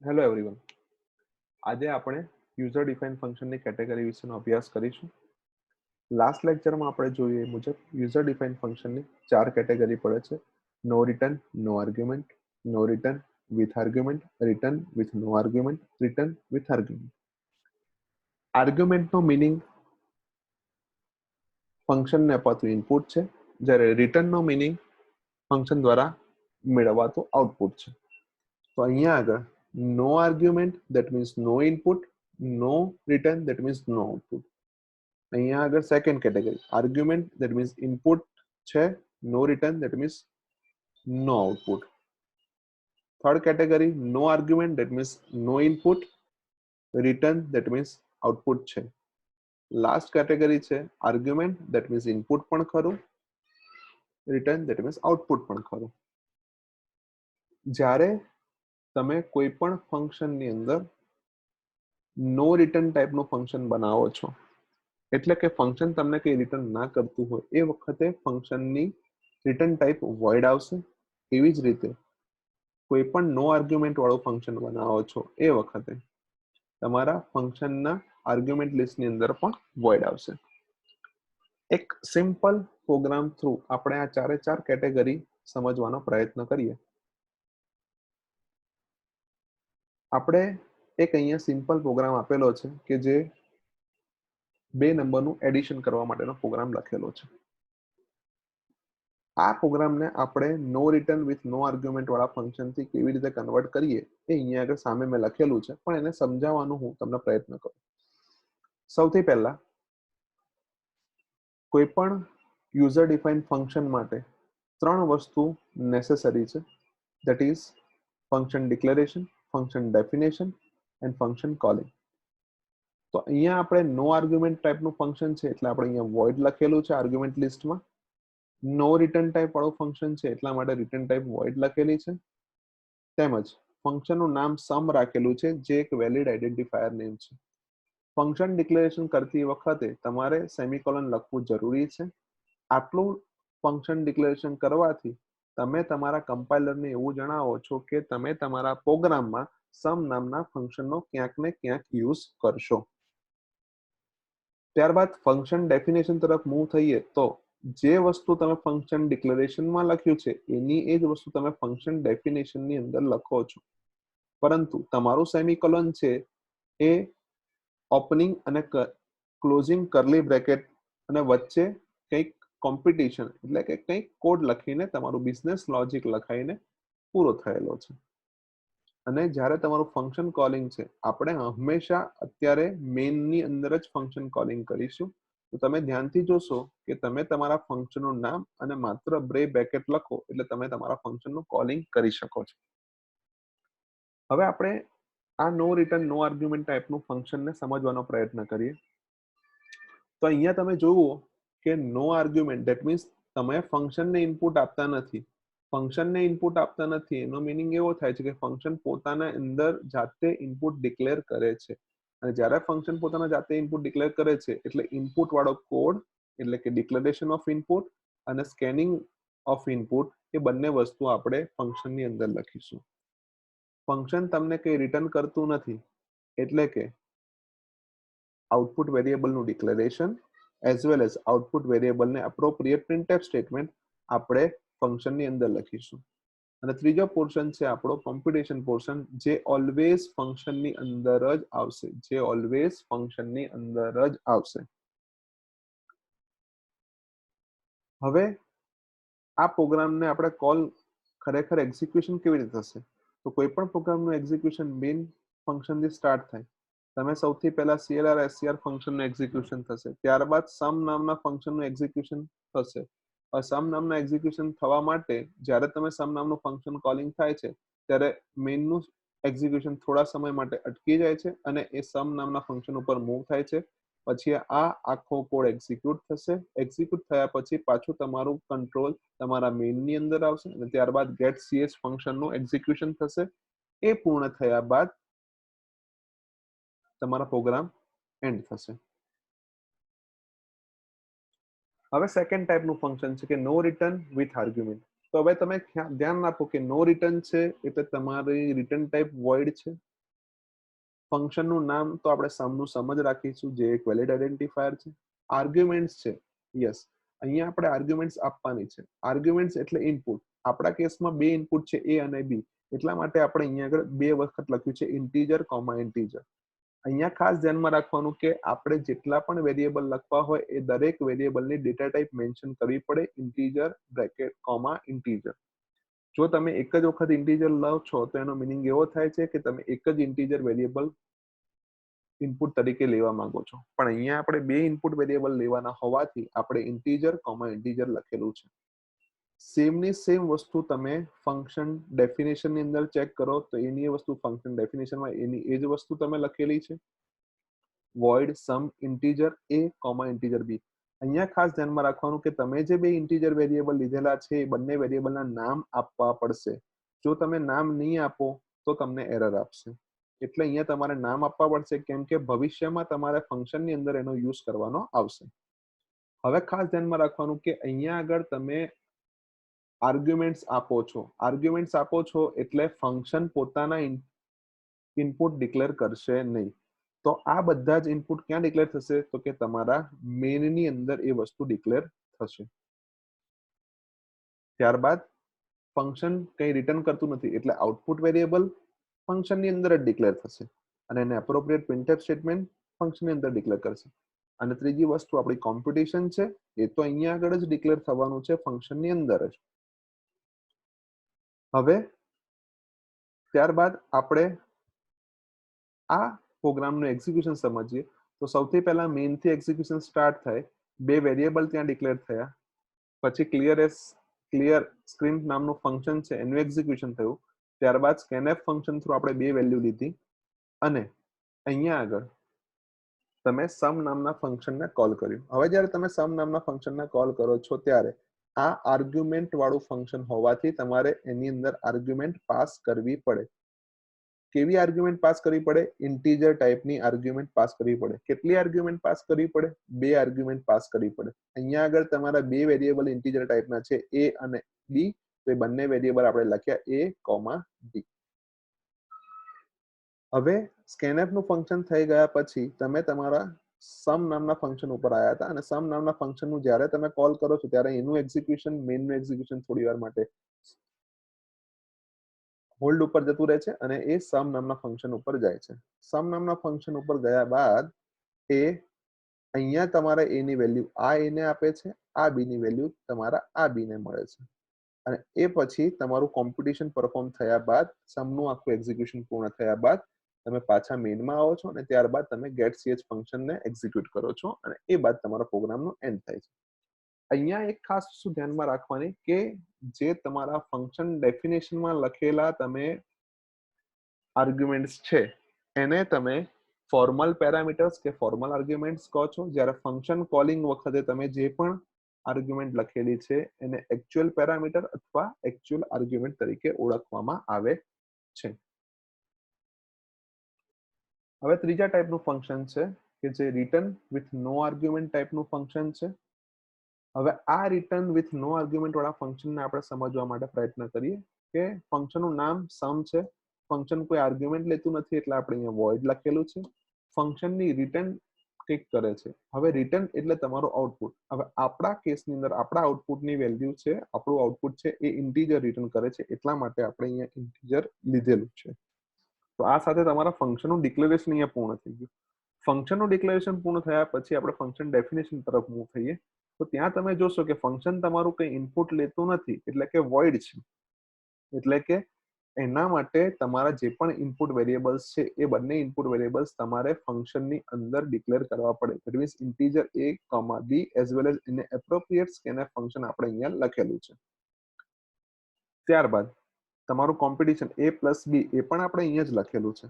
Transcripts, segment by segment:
Hello everyone. આજે આપણે user define ફંક્શનની કેટેગરી વિશેનો અભ્યાસ કરીશું. લાસ્ટ લેક્ચરમાં આપણે જોઈએ મુજબ યુઝર ડિફાઇન ફંક્શનની 4 કેટેગરી પડે છે: no return, no argument, no return with argument, return with no argument, return with argument. આર્ગ્યુમેન્ટનો મિનિંગ ફંક્શનને અપાતું ઇનપુટ છે, જ્યારે રિટર્નનો મિનિંગ ફંક્શન દ્વારા મેળવાતું આઉટપુટ છે. તો અહીંયા આગળ no argument that means no input, no return that means no output. અહીંયા આગળ second category argument that means input છે, no return that means no output. Third category no argument that means no input, return that means output છે. Last category છે argument that means input પણ ખરું, return that means output પણ ખરું. જ્યારે તમે કોઈ પણ ફંક્શનની અંદર નો રિટર્ન ટાઈપનું ફંક્શન બનાવો છો, એટલે કે ફંક્શન તમને કંઈ રિટર્ન ના કરતું હોય, એ વખતે ફંક્શનની રિટર્ન ટાઈપ વોઇડ આવશે. એવી જ રીતે કોઈ પણ નો આર્ગ્યુમેન્ટ વાળું ફંક્શન બનાવો છો, એ વખતે તમારા ફંક્શનના આર્ગ્યુમેન્ટ લિસ્ટની અંદર પણ વોઇડ આવશે. એક સિમ્પલ પ્રોગ્રામ થ્રુ આપણે આ ચારે ચાર કેટેગરી સમજવાનો પ્રયત્ન કરીએ. આપણે એક અહીંયા સિમ્પલ પ્રોગ્રામ આપેલો છે કે જે 2 નંબરનું એડિશન કરવા માટેનો પ્રોગ્રામ લખેલો છે. આ પ્રોગ્રામને આપણે no return with no argument વાળા ફંક્શનથી કેવી રીતે કન્વર્ટ કરીએ એ અહીંયા આગળ સામે મેં લખેલું છે, પણ એને સમજાવવાનો હું તમને પ્રયત્ન કરું. સૌથી પહેલા કોઈ પણ યુઝર ડિફાઇન ફંક્શન માટે 3 વસ્તુ નેસેસરી છે, that is function declaration, function definition and function calling. તો અહીંયા આપણે નો આર્ગ્યુમેન્ટ ટાઈપનું ફંક્શન છે એટલે આપણે અહીંયા વોઇડ લખેલું છે આર્ગ્યુમેન્ટ લિસ્ટમાં. નો રિટર્ન ટાઈપ વાળું ફંક્શન છે એટલા માટે રિટર્ન ટાઈપ વોઇડ લખેલી છે. તેમજ ફંક્શનનું નામ સમ રાખેલું છે, જે એક વેલિડ આઈડેન્ટિફાયર નેમ છે. ફંક્શન ડિક્લેરેશન કરતી વખતે તમારે સેમિકોલન લખવું જરૂરી છે. આટલું ફંક્શન ડિક્લેરેશન કરવાથી તમે તમારા કમ્પાઇલરને એવું જણાવો છો કે તમે તમારા પ્રોગ્રામમાં સમ નામના ફંક્શનનો ક્યાંક ને ક્યાંક યુઝ કરશો. ત્યારબાદ ફંક્શન ડેફિનેશન તરફ મૂવ થઈએ તો જે વસ્તુ તમે ફંક્શન ડિક્લેરેશનમાં લખ્યું છે એની એ જ વસ્તુ તમે ફંક્શન ડેફિનેશનની અંદર લખો છો, પરંતુ તમારું સેમિકોલન છે એ ઓપનિંગ અને ક્લોઝિંગ કર્લી બ્રેકેટ અને વચ્ચે કંઈક કોમ્પિટિશન એટલે કે કંઈક કોડ લખીને તમારું બિઝનેસ લોજિક લખાઈને પૂરો થયેલો છે. અને જ્યારે તમારું ફંક્શન કોલિંગ છે, આપણે હંમેશા અત્યારે મેઇનની અંદર જ ફંક્શન કોલિંગ કરીશું. તો તમે ધ્યાનથી જોશો કે તમે તમારા ફંક્શનનું નામ અને માત્ર બ્રે બ્રેકેટ લખો એટલે તમે તમારા ફંક્શનનું કોલિંગ કરી શકો છો. હવે આપણે આ નો રિટર્ન નો આર્ગ્યુમેન્ટ ટાઈપનું ફંક્શનને સમજવાનો પ્રયત્ન કરીએ. તો અહીંયા તમે જુઓ કે નો આર્ગ્યુમેન્ટ ધેટ મીન્સ તમે ફંક્શનને ઇનપુટ આપતા નથી. ફંક્શનને ઇનપુટ આપતા નથી એનો મિનિંગ એવો થાય છે કે ફંક્શન પોતાના અંદર જાતે ઇનપુટ ડિક્લેર કરે છે. અને જ્યારે ફંક્શન પોતાના જાતે ઇનપુટ ડિક્લેર કરે છે એટલે ઇનપુટ વાળો કોડ એટલે કે ડિક્લેરેશન ઓફ ઇનપુટ અને સ્કેનિંગ ઓફ ઇનપુટ એ બંને વસ્તુ આપણે ફંક્શનની અંદર લખીશું. ફંક્શન તમને કંઈ રિટર્ન કરતું નથી એટલે કે આઉટપુટ વેરિયેબલનું declaration as well as output વેરિયેબલને એપ્રોપ્રિએટ પ્રિન્ટએફ સ્ટેટમેન્ટ આપણે ફંક્શનની અંદર લખીશું. અને ત્રીજો પોર્શન છે આપણો કોમ્પ્યુટેશન પોર્શન, જે ઓલવેઝ ફંક્શનની અંદર જ આવશે, જે ઓલવેઝ ફંક્શનની અંદર જ આવશે. હવે આ પ્રોગ્રામને આપણે કોલ ખરેખર એક્ઝિક્યુશન કેવી રીતે થશે? તો કોઈ પણ પ્રોગ્રામનું એક્ઝિક્યુશન મેઇન ફંક્શનથી સ્ટાર્ટ થાય. તમે સૌથી પહેલા CLR SCR ફંક્શનનું એક્ઝિક્યુશન થશે, ત્યારબાદ સમ નામના ફંક્શનનું એક્ઝિક્યુશન થશે. સમ નામના એક્ઝિક્યુશન થવા માટે જ્યારે તમે સમ નામનું ફંક્શન કોલિંગ થાય છે ત્યારે મેઇનનું એક્ઝિક્યુશન થોડા સમય માટે અટકી જાય છે અને એ સમ નામના ફંક્શન ઉપર મૂવ થાય છે. પછી આ આખો કોડ એક્ઝિક્યુટ થશે. એક્ઝિક્યુટ થયા પછી પાછું તમારું કંટ્રોલ તમારા મેઇનની અંદર આવશે અને ત્યારબાદ ગેટ ch ફંક્શનનું એક્ઝિક્યુશન થશે. એ પૂર્ણ થયા બાદ તમારા પ્રોગ્રામ એન્ડ થશે. હવે સેકન્ડ ટાઈપનું ફંક્શન છે કે નો રિટર્ન વિથ આર્ગ્યુમેન્ટ. તો હવે તમે ધ્યાન આપો કે નો રિટર્ન છે એટલે તમારી રિટર્ન ટાઈપ વોઇડ છે. ફંક્શનનું નામ તો આપણે સમનું સમ જ રાખીશું, જે એક વેલિડ આઈડેન્ટિફાયર છે. આર્ગ્યુમેન્ટ્સ છે, યસ, અહીંયા આપણે આર્ગ્યુમેન્ટ્સ આપવાની છે. આર્ગ્યુમેન્ટ્સ એટલે ઇનપુટ. આપણા કેસમાં બે ઇનપુટ છે, એ અને બી, એટલા માટે આપણે અહીંયા આગળ બે વખત લખ્યું છે ઇન્ટીજર કોમા ઇન્ટીજર. અહીંયા ખાસ ધ્યાનમાં રાખવાનું કે આપણે જેટલા પણ વેરિયેબલ લખવા હોય એ દરેક વેરિયેબલની ડેટા ટાઈપ મેન્શન કરવી પડે, ઇન્ટીજર બ્રેકેટ કોમા ઇન્ટીજર. જો તમે એક જ વખત ઇન્ટીજર લો છો તો એનો મિનિંગ એવો થાય છે કે તમે એક જ ઇન્ટીજર વેરિયેબલ ઇનપુટ તરીકે લેવા માંગો છો, પણ અહીંયા આપણે બે ઇનપુટ વેરિયેબલ લેવાના હોવાથી આપણે ઇન્ટીજર કોમા ઇન્ટીજર લખેલું છે. સેમ ની સેમ વસ્તુ તમે ફંક્શન ડેફિનેશન ની અંદર ચેક કરો તો એની એ વસ્તુ ફંક્શન ડેફિનેશનમાં એની એ જ વસ્તુ તમે લખેલી છે, void sum integer a comma integer b. અહીંયા ખાસ ધ્યાનમાં રાખવાનું કે તમે જે બે ઇન્ટીજર વેરિયેબલ લીધેલા છે એ બંને વેરિયેબલના નામ આપવા પડશે. જો તમે નામ નહીં આપો તો તમને એરર આપશે. એટલે અહીંયા તમારે નામ આપવા પડશે, કેમ કે ભવિષ્યમાં તમારે ફંક્શનની અંદર એનો યુઝ કરવાનો આવશે. હવે ખાસ ધ્યાનમાં રાખવાનું કે અહીંયા આગળ તમે આર્ગ્યુમેન્ટ્સ આપો છો. આર્ગ્યુમેન્ટ્સ આપો છો એટલે ફંક્શન પોતાના ઇનપુટ ડિક્લેર કરશે નહીં. તો આ બધા જ ઇનપુટ ક્યાં ડિક્લેર થશે? તો કે તમારા મેઇનની અંદર એ વસ્તુ ડિક્લેર થશે. ત્યારબાદ ફંક્શન કંઈ રિટર્ન કરતું નથી એટલે આઉટપુટ વેરિયેબલ ફંક્શનની અંદર જ ડિક્લેર થશે અને એને એપ્રોપ્રિએટ પ્રિન્ટફ સ્ટેટમેન્ટ ફંક્શનની અંદર ડિક્લેર કરશે. અને ત્રીજી વસ્તુ આપણી કોમ્પ્યુટેશન છે, એ તો અહીંયા આગળ જ ડિક્લેર થવાનું છે ફંક્શનની અંદર જ. હવે ત્યારબાદ આપણે આ પ્રોગ્રામનું એક્ઝિક્યુશન સમજીએ. તો સૌથી પહેલા મેઇન થી એક્ઝિક્યુશન સ્ટાર્ટ થાય. બે વેરિયેબલ ત્યાં ડિક્લેર થયા, પછી ક્લિયર સ્ક્રીન નામનું ફંક્શન છે એનું એક્ઝિક્યુશન થયું. ત્યારબાદ સ્કેનએફ ફંક્શન થ્રુ આપણે બે વેલ્યુ લીધી અને અહીંયા આગળ તમે સમ નામના ફંક્શનને કોલ કર્યું. હવે જ્યારે તમે સમ નામના ફંક્શનને કોલ કરો છો ત્યારે આ આર્ગ્યુમેન્ટ વાળું ફંક્શન હોવાથી તમારે એની અંદર આર્ગ્યુમેન્ટ પાસ કરવી પડે. કેવી આર્ગ્યુમેન્ટ પાસ કરવી પડે? ઇન્ટીજર ટાઈપની આર્ગ્યુમેન્ટ પાસ કરવી પડે. કેટલી આર્ગ્યુમેન્ટ પાસ કરવી પડે? બે આર્ગ્યુમેન્ટ પાસ કરવી પડે. અહીંયા આગળ તમારા બે વેરિયેબલ ઇન્ટીજર ટાઈપના છે, a અને b, તો એ બંને વેરિયેબલ આપણે લખ્યા a કોમા b. હવે સ્કેનએફ નું ફંક્શન થઈ ગયા પછી તમે તમારા સમ નામના ફંક્શન ઉપર આવ્યા હતા અને સમ નામના ફંક્શનનું જ્યારે તમે કોલ કરો છો ત્યારે એનું એક્ઝિક્યુશન, મેઇનનું એક્ઝિક્યુશન થોડી વાર માટે હોલ્ડ ઉપર જતું રહે છે અને એ સમ નામના ફંક્શન ઉપર જાય છે. સમ નામના ફંક્શન ઉપર ગયા બાદ એ અહીંયા તમારે a ની વેલ્યુ આ a ને આપે છે, આ b ની વેલ્યુ તમારા આ b ને મળે છે અને એ પછી તમારું કોમ્પ્યુટેશન પરફોર્મ થયા બાદ, સમનું આખું એક્ઝિક્યુશન પૂર્ણ થયા બાદ તમે પાછા મેઇનમાં આવો છો અને ત્યારબાદ તમે get ch ફંક્શનને એક્ઝિક્યુટ કરો છો અને એ બાદ તમારા પ્રોગ્રામનો એન્ડ થાય છે. અહીંયા એક ખાસ વસ્તુ ધ્યાનમાં રાખવાની કે જે તમારા ફંક્શન ડેફિનેશનમાં લખેલા તમે આર્ગ્યુમેન્ટ્સ છે એને તમે ફોર્મલ પેરામીટર્સ કે ફોર્મલ આર્ગ્યુમેન્ટ્સ કહો છો, જ્યારે ફંક્શન કોલિંગ વખતે તમે જે પણ આર્ગ્યુમેન્ટ લખેલી છે એને એક્ચ્યુઅલ પેરામીટર અથવા એક્ચ્યુઅલ આર્ગ્યુમેન્ટ તરીકે ઓળખવામાં આવે છે. હવે ત્રીજા ટાઈપનું ફંક્શન છે કે જે રિટર્ન વિથ નો આર્ગ્યુમેન્ટ ટાઈપનું ફંક્શન છે. હવે આ રિટર્ન વિથ નો આર્ગ્યુમેન્ટ વાળા ફંક્શનને આપણે સમજવા માટે પ્રયત્ન કરીએ કે ફંક્શનનું નામ સમ છે, ફંક્શન કોઈ આર્ગ્યુમેન્ટ લેતું નથી એટલે આપણે અહીંયા વોઇડ લખેલું છે. ફંક્શનની રિટર્ન કંઈક કરે છે. હવે રિટર્ન એટલે તમારું આઉટપુટ. હવે આપણા કેસની અંદર આપણા આઉટપુટની વેલ્યુ છે, આપણું આઉટપુટ છે એ ઇન્ટીજર રિટર્ન કરે છે, એટલા માટે આપણે અહીંયા ઇન્ટીજર લીધેલું છે. તો આ સાથે તમારા ફંક્શનનું ડિક્લેરેશન અહીંયા પૂર્ણ થઈ ગયું. ફંક્શનનું ડિક્લેરેશન પૂર્ણ થયા પછી આપણે ફંક્શન ડેફિનેશન તરફ મૂવ થઈએ. તો ત્યાં તમે જોશો કે ફંક્શન તમારું કંઈ ઇનપુટ લેતું નથી એટલે કે વોઇડ છે. એટલે કે એના માટે તમારા જે પણ ઇનપુટ વેરિયેબલ્સ છે એ બંને ઇનપુટ વેરિયેબલ્સ તમારે ફંક્શનની અંદર ડિક્લેર કરવા પડે. That means integer a, b as well as in appropriate scanf function આપણે અહીંયા લખેલું છે. ત્યારબાદ તમારું કોમ્પિટિશન a પ્લસ b એ પણ આપણે અહીંયા જ લખેલું છે.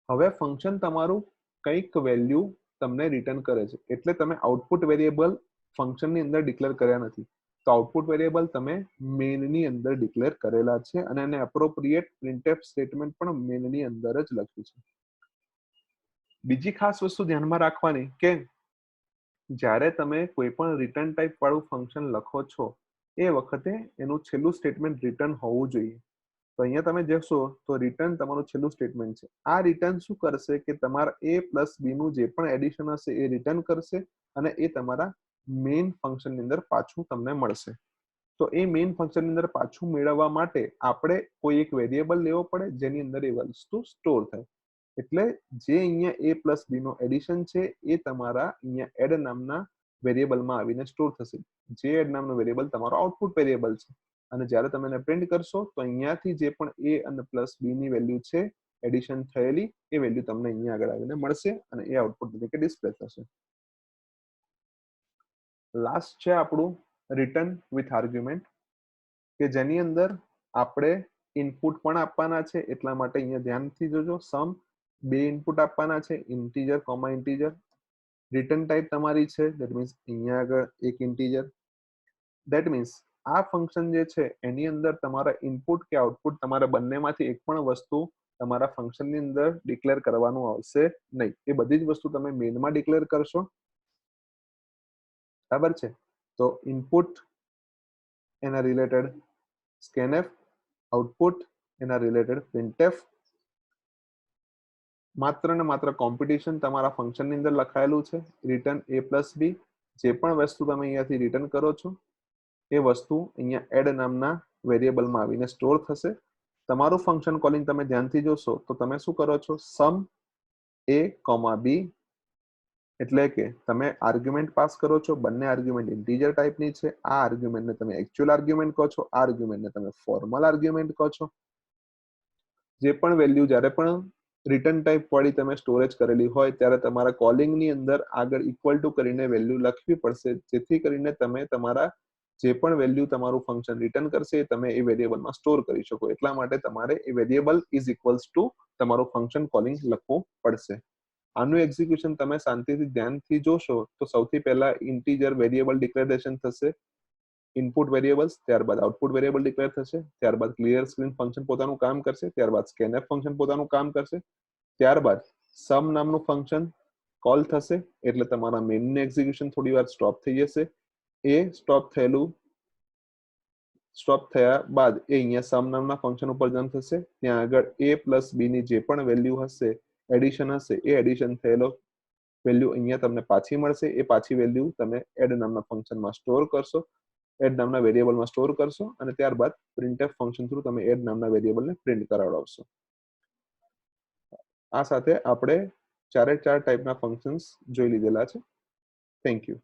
હવે ફંક્શન તમારું કંઈક વેલ્યુ તમને રિટર્ન કરે છે એટલે તમે આઉટપુટ વેરિયેબલ ફંક્શનની અંદર ડિક્લેર કર્યા નથી. તો આઉટપુટ વેરિયેબલ તમે મેઇનની અંદર ડિક્લેર કરેલા છે અને એને એપ્રોપ્રિએટ પ્રિન્ટએફ સ્ટેટમેન્ટ પણ મેઇનની અંદર જ લખ્યું છે. બીજી ખાસ વસ્તુ ધ્યાનમાં રાખવાની કે જ્યારે તમે કોઈ પણ રિટર્ન ટાઈપ વાળું ફંક્શન લખો છો એ વખતે એનું છેલ્લું સ્ટેટમેન્ટ રિટર્ન હોવું જોઈએ. તો અહીંયા તમે જોશો તો રિટર્ન તમારું છેલ્લું સ્ટેટમેન્ટ છે. આ રિટર્ન શું કરશે કે તમારા a પ્લસ b નું જે પણ એડિશન હશે એ રિટર્ન કરશે અને એ તમારા મેઇન ફંક્શનની અંદર પાછું તમને મળશે. તો એ મેઇન ફંક્શનની અંદર પાછું મેળવવા માટે આપણે કોઈ એક વેરિયેબલ લેવો પડે જેની અંદર એ વસ્તુ સ્ટોર થાય. એટલે જે અહીંયા a પ્લસ b નો એડિશન છે એ તમારા અહીંયા એડ નામના વેરિયેબલમાં આવીને સ્ટોર થશે. જે એડ નામનો વેરિયેબલ તમારો આઉટપુટ વેરિયેબલ છે. અને જ્યારે તમે એને પ્રિન્ટ કરશો તો અહીંયાથી જે પણ a અને પ્લસ b ની વેલ્યુ છે એડિશન થયેલી એ વેલ્યુ તમને અહીંયા આગળ આવીને મળશે અને એ આઉટપુટ તરીકે ડિસ્પ્લે થશે. લાસ્ટ છે આપણું રિટર્ન વિથ આર્ગ્યુમેન્ટ, કે જેની અંદર આપણે ઇનપુટ પણ આપવાના છે. એટલા માટે અહીંયા ધ્યાનથી જોજો. સમ બે ઇનપુટ આપવાના છે, integer comma integer. Return type તમારી છે ધેટ મીન્સ અહીંયા આગળ એક ઇન્ટીજર. ધેટ મીન્સ આ ફંક્શન જે છે એની અંદર તમારા ઇનપુટ કે આઉટપુટ તમારા બંનેમાંથી એક પણ વસ્તુ તમારા ફંક્શનની અંદર ડિક્લેર કરવાનું આવશે નહીં. એ બધી જ વસ્તુ તમે મેઇનમાં ડિક્લેર કરશો. બરાબર છે. તો ઇનપુટ એના રિલેટેડ scanf, આઉટપુટ એના રિલેટેડ printf. માત્ર ને માત્ર કોમ્પિટિશન તમારા ફંક્શનની અંદર લખાયેલું છે. Return a plus b. જે પણ વસ્તુ તમે અહીંયાથી રિટર્ન કરો છો એ વસ્તુ અહીંયા એડ નામના વેરિયેબલમાં આવીને સ્ટોર થશે. તમારું ફંક્શન કોલિંગ તમે ધ્યાનથી જોશો તો તમે શું કરો છો, સમ a કોમા b, એટલે કે તમે આર્ગ્યુમેન્ટ પાસ કરો છો. બંને આર્ગ્યુમેન્ટ ઇન્ટીજર ટાઈપની છે. આ આર્ગ્યુમેન્ટને તમે એક્ચ્યુઅલ આર્ગ્યુમેન્ટ કહો છો, આ આર્ગ્યુમેન્ટને તમે ફોર્મલ આર્ગ્યુમેન્ટ કહો છો. જે પણ વેલ્યુ જ્યારે પણ રિટર્ન ટાઈપ વાળી તમે સ્ટોરેજ કરેલી હોય ત્યારે તમારા કોલિંગની અંદર આગળ ઇક્વલ ટુ કરીને વેલ્યુ લખવી પડશે, જેથી કરીને તમે તમારા જે પણ વેલ્યુ તમારું ફંક્શન રિટર્ન કરશે તમે એ વેરિયેબલમાં સ્ટોર કરી શકો. એટલા માટે તમારે એ વેરિયેબલ ઇઝ ઇક્વલ્સ ટુ તમારું ફંક્શન કોલિંગ લખવું પડશે. આનું એક્ઝિક્યુશન તમે શાંતિથી ધ્યાનથી જોશો તો સૌથી પહેલા ઇન્ટીજર વેરિયેબલ ડિક્લેરેશન થશે, ઇનપુટ વેરિયેબલ્સ, ત્યારબાદ આઉટપુટ વેરિયેબલ ડિક્લેર થશે, ત્યારબાદ ક્લિયર સ્ક્રીન ફંક્શન પોતાનું કામ કરશે, ત્યારબાદ scanf ફંક્શન પોતાનું કામ કરશે, ત્યારબાદ સમ નામનું ફંક્શન કોલ થશે. એટલે તમારા મેઇનનું એક્ઝિક્યુશન થોડી વાર સ્ટોપ થઈ જશે. એ સ્ટોપ થયા બાદ એ અહીંયા સમ નામના ફંક્શન ઉપર જમ્પ થશે. ત્યાં આગળ a પ્લસ b ની જે પણ વેલ્યુ હશે, એડિશન હશે, એ એડિશન થયેલો વેલ્યુ અહીંયા તમને પાછી મળશે. એ પાછી વેલ્યુ તમે એડ નામના ફંક્શનમાં સ્ટોર કરશો, એડ નામના વેરિયેબલમાં સ્ટોર કરશો અને ત્યારબાદ printf ફંક્શન થ્રુ તમે એડ નામના વેરિયેબલને પ્રિન્ટ કરાવડાવશો. આ સાથે આપણે ચારે ચાર ટાઈપના ફંક્શન્સ જોઈ લીધેલા છે. Thank you.